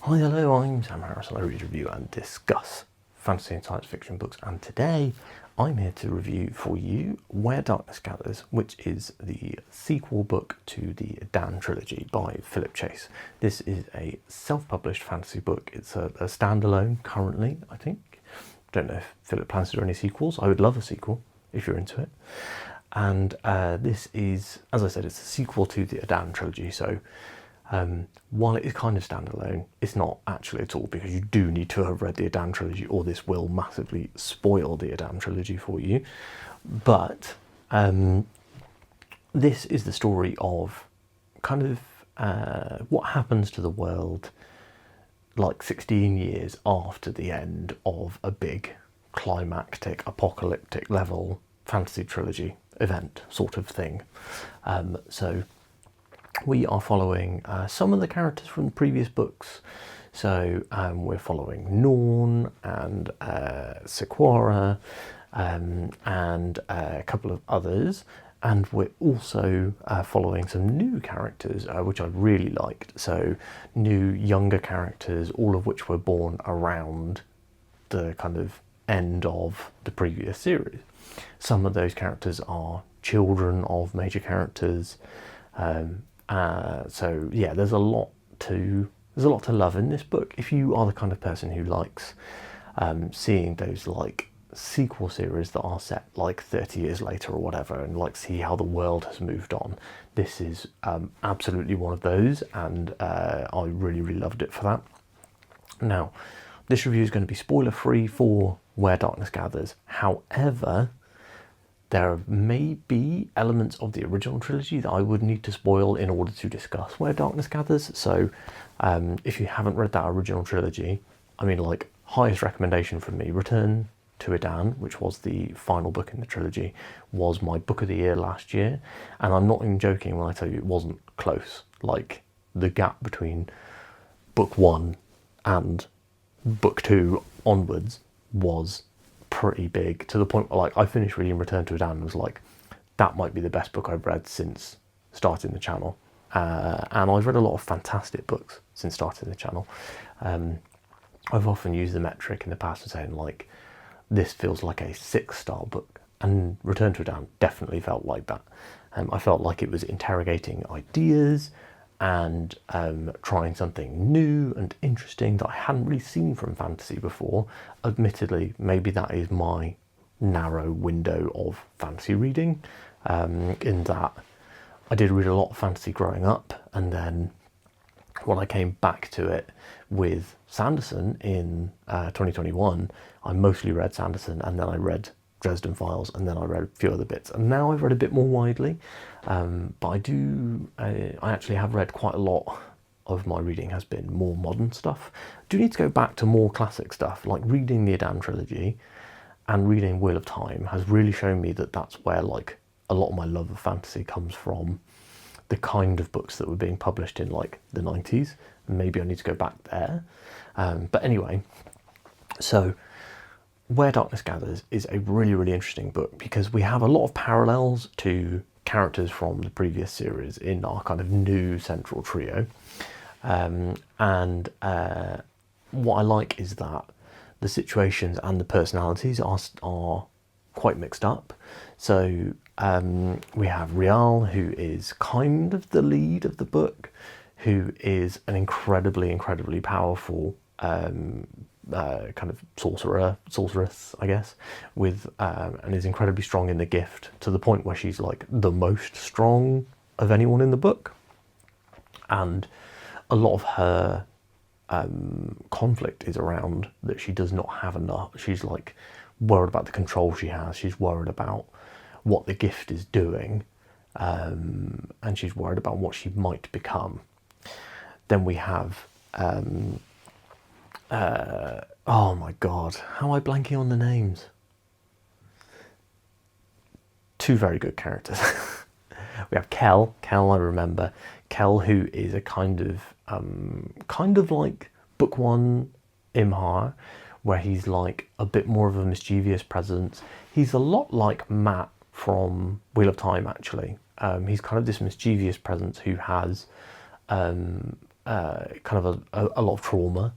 Hi, hello, I'm Sam Harris and I read, review and discuss fantasy and science fiction books, and today I'm here to review for you Where Darkness Gathers, which is the sequel book to the Edan Trilogy by Philip Chase. This is a self-published fantasy book. It's a standalone currently, I think. Don't know if Philip plans to do any sequels. I would love a sequel if you're into it. And this is, as I said, it's a sequel to the Edan Trilogy, so while it is kind of standalone, it's not actually at all, because you do need to have read the Edan Trilogy or this will massively spoil the Edan Trilogy for you. But this is the story of kind of what happens to the world like 16 years after the end of a big climactic apocalyptic level fantasy trilogy event sort of thing. So we are following some of the characters from the previous books. So we're following Norn and Sequara and a couple of others. And we're also following some new characters, which I really liked. So new, younger characters, all of which were born around the kind of end of the previous series. Some of those characters are children of major characters. So yeah, there's a lot to love in this book. If you are the kind of person who likes seeing those like sequel series that are set like 30 years later or whatever, and like see how the world has moved on, this is absolutely one of those, and I really loved it for that. Now, this review is going to be spoiler free for Where Darkness Gathers. However, there may be elements of the original trilogy that I would need to spoil in order to discuss Where Darkness Gathers. So if you haven't read that original trilogy, I mean, like, highest recommendation from me, Return to Edan, which was the final book in the trilogy, was my book of the year last year. And I'm not even joking when I tell you it wasn't close. Like, the gap between book one and book two onwards was pretty big, to the point where, like, I finished reading Return to Edan and was like, that might be the best book I've read since starting the channel. And I've read a lot of fantastic books since starting the channel. I've often used the metric in the past of saying, like, this feels like a 6-star book, and Return to Edan definitely felt like that. I felt like it was interrogating ideas and trying something new and interesting that I hadn't really seen from fantasy before. Admittedly, maybe that is my narrow window of fantasy reading, in that I did read a lot of fantasy growing up, and then when I came back to it with Sanderson in 2021, I mostly read Sanderson, and then I read Dresden Files, and then I read a few other bits, and now I've read a bit more widely. But I actually have read quite a lot of my reading has been more modern stuff. I do need to go back to more classic stuff, like reading the Edan Trilogy and reading Wheel of Time has really shown me that that's where, like, a lot of my love of fantasy comes from. The kind of books that were being published in like the 90s. Maybe I need to go back there. But anyway, so Where Darkness Gathers is a really interesting book, because we have a lot of parallels to characters from the previous series in our kind of new central trio. And what I like is that the situations and the personalities are quite mixed up. So we have Rial, who is kind of the lead of the book, who is an incredibly powerful kind of sorceress, I guess, with and is incredibly strong in the gift, to the point where she's like the most strong of anyone in the book. And a lot of her conflict is around that she does not have enough. She's like worried about the control she has. She's worried about what the gift is doing, and she's worried about what she might become. Then we have oh my god, how am I blanking on the names? Two very good characters. We have Kel, I remember. Kel, who is a kind of like book one Imhar, where he's like a bit more of a mischievous presence. He's a lot like Matt from Wheel of Time, actually. He's kind of this mischievous presence who has kind of a lot of trauma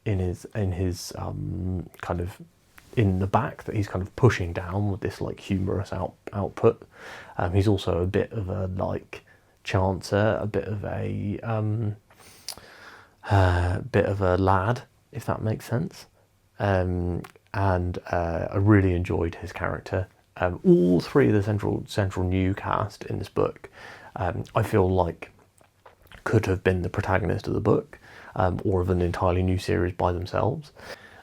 in his kind of in the back that he's kind of pushing down with this like humorous output. He's also a bit of a like chancer, a bit of a lad, if that makes sense. And I really enjoyed his character. All three of the central new cast in this book, I feel like could have been the protagonist of the book, or of an entirely new series by themselves.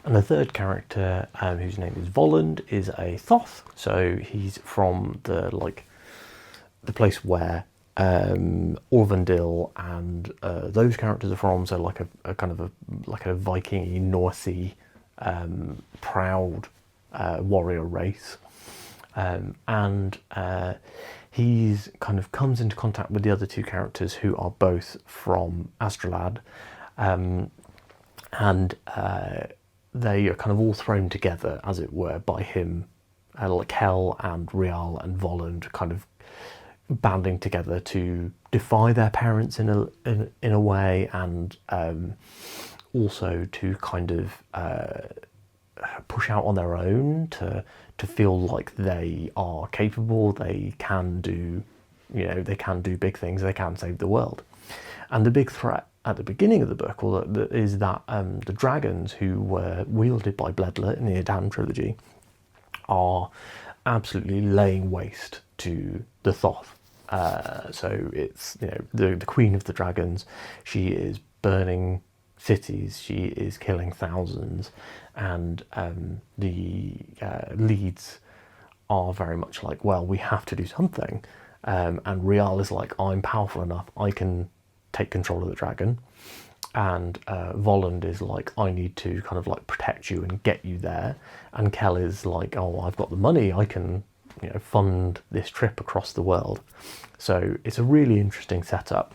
And the third character, whose name is Volund, is a Thoth. So he's from the place where Orvandil and those characters are from. So like a kind of a Viking-y, Norse-y, proud warrior race. And he's kind of comes into contact with the other two characters who are both from Astrolad, and they are kind of all thrown together, as it were, by him, like Hel and Rial and Volund kind of banding together to defy their parents in a way, and also to kind of push out on their own, to feel like they are capable, they can do big things, they can save the world. And the big threat at the beginning of the book is that the dragons who were wielded by Bledla in the Edan Trilogy are absolutely laying waste to the Thoth. So it's, the queen of the dragons, she is burning cities, she is killing thousands, and the leads are very much like, well, we have to do something. And Rial is like, I'm powerful enough, I can take control of the dragon. And Volund is like, I need to kind of like protect you and get you there. And Kell is like, oh, I've got the money, I can fund this trip across the world. So it's a really interesting setup,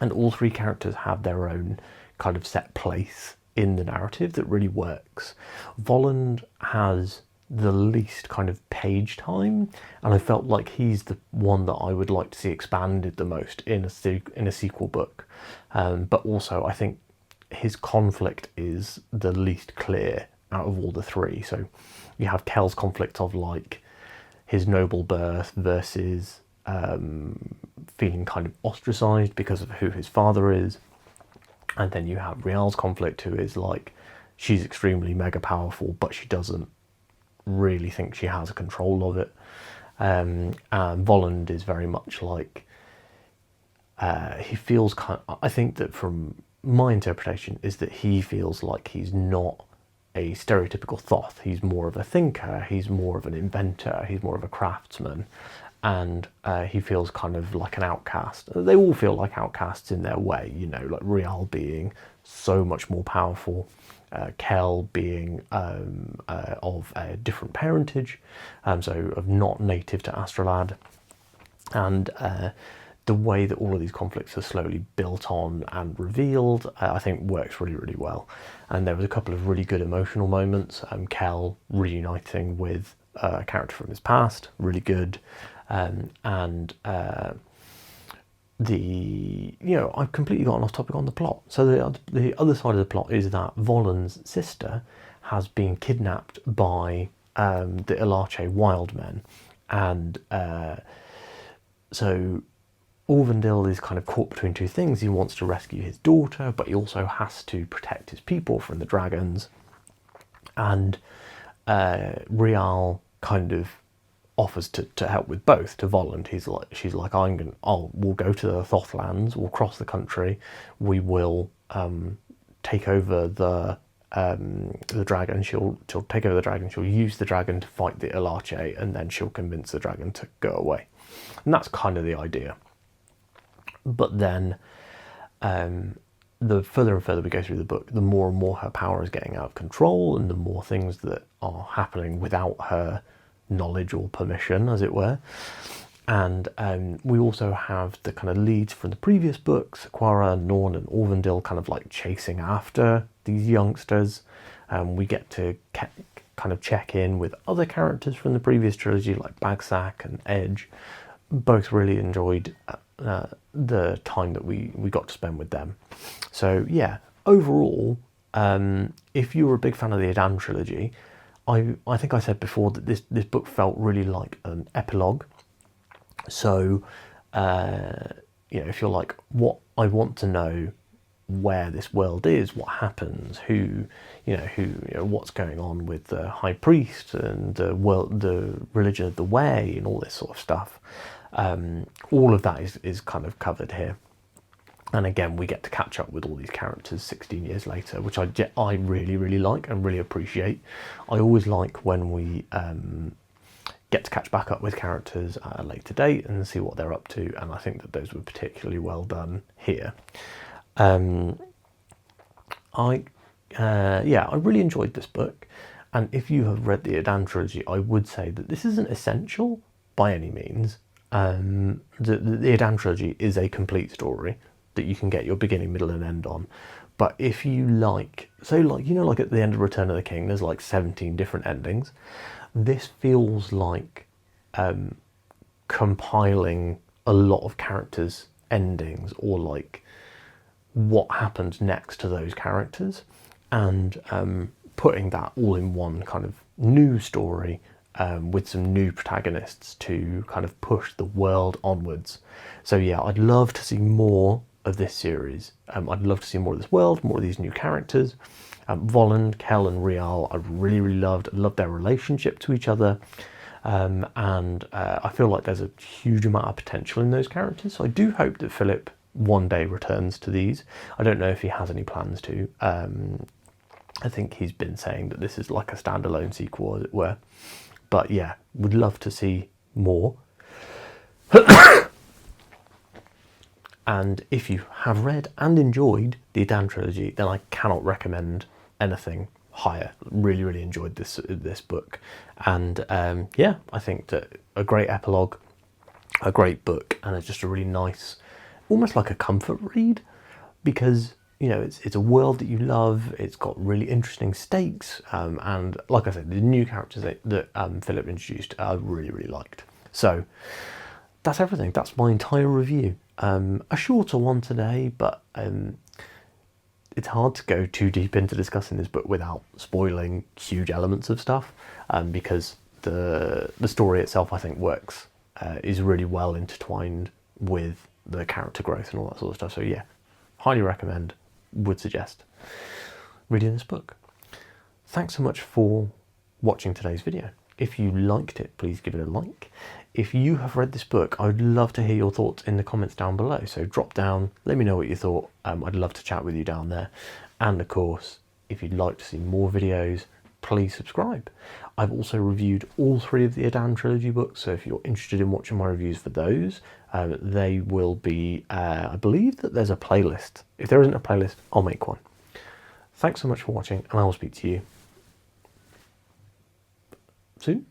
and all three characters have their own kind of set place in the narrative that really works. Volund has the least kind of page time, and I felt like he's the one that I would like to see expanded the most in a sequel book. But also I think his conflict is the least clear out of all the three. So you have Kell's conflict of like his noble birth versus feeling kind of ostracized because of who his father is. And then you have Rial's conflict, who is like, she's extremely mega powerful, but she doesn't really think she has control of it. And Volund is very much like, he feels I think that from my interpretation is that he feels like he's not a stereotypical Thoth. He's more of a thinker, he's more of an inventor, he's more of a craftsman, and he feels kind of like an outcast. They all feel like outcasts in their way, like Rial being so much more powerful, Kell being of a different parentage, so of not native to Astrolad, and the way that all of these conflicts are slowly built on and revealed, I think works really, really well. And there was a couple of really good emotional moments. Kell reuniting with a character from his past, really good. I've completely gotten off topic on the plot. So the other side of the plot is that Volund's sister has been kidnapped by the Ilache wild men, and so Orvandil is kind of caught between two things. He wants to rescue his daughter, but he also has to protect his people from the dragons. And Rial kind of offers to help with both to Volund. She's like, we'll go to the Thothlands, we'll cross the country, we will take over the dragon. She'll take over the dragon. She'll use the dragon to fight the Ilache, and then she'll convince the dragon to go away. And that's kind of the idea. But then the further and further we go through the book, the more and more her power is getting out of control, and the more things that are happening without her knowledge or permission, as it were. And we also have the kind of leads from the previous books, Quara, Norn and Orvandil kind of like chasing after these youngsters. We get to kind of check in with other characters from the previous trilogy like Bagsack and Edge. Both really enjoyed the time that we got to spend with them. So yeah, overall, if you were a big fan of the Edan trilogy, I think I said before that this book felt really like an epilogue. So if you're like, what I want to know where this world is, what happens, what's going on with the high priest and the religion of the way and all this sort of stuff. All of that is kind of covered here. And again, we get to catch up with all these characters 16 years later, which I really, really like and really appreciate. I always like when we get to catch back up with characters at a later date and see what they're up to, and I think that those were particularly well done here. I really enjoyed this book, and if you have read the Edan Trilogy, I would say that this isn't essential by any means. The Edan Trilogy is a complete story that you can get your beginning, middle and end on. But if you like at the end of Return of the King, there's like 17 different endings. This feels like compiling a lot of characters' endings, or like what happened next to those characters, and putting that all in one kind of new story with some new protagonists to kind of push the world onwards. So yeah, I'd love to see more of this series. I'd love to see more of this world, more of these new characters. Volland, Kell and Rial I really, really loved. I loved their relationship to each other. And I feel like there's a huge amount of potential in those characters. So I do hope that Philip one day returns to these. I don't know if he has any plans to. I think he's been saying that this is like a standalone sequel, as it were. But yeah, would love to see more. And if you have read and enjoyed the Edan Trilogy, then I cannot recommend anything higher. Really, really enjoyed this book. And I think that a great epilogue, a great book, and it's just a really nice, almost like a comfort read, because it's a world that you love. It's got really interesting stakes, and like I said, the new characters that Philip introduced, I really, really liked. So that's everything. That's my entire review. A shorter one today, but it's hard to go too deep into discussing this book without spoiling huge elements of stuff, because the story itself, I think, works, is really well intertwined with the character growth and all that sort of stuff. So yeah, highly recommend, would suggest reading this book. Thanks so much for watching today's video. If you liked it, please give it a like. If you have read this book, I would love to hear your thoughts in the comments down below. So drop down, let me know what you thought. I'd love to chat with you down there. And of course, if you'd like to see more videos, please subscribe. I've also reviewed all 3 of the Edan Trilogy books, so if you're interested in watching my reviews for those, they will be, I believe that there's a playlist. If there isn't a playlist, I'll make one. Thanks so much for watching, and I will speak to you soon.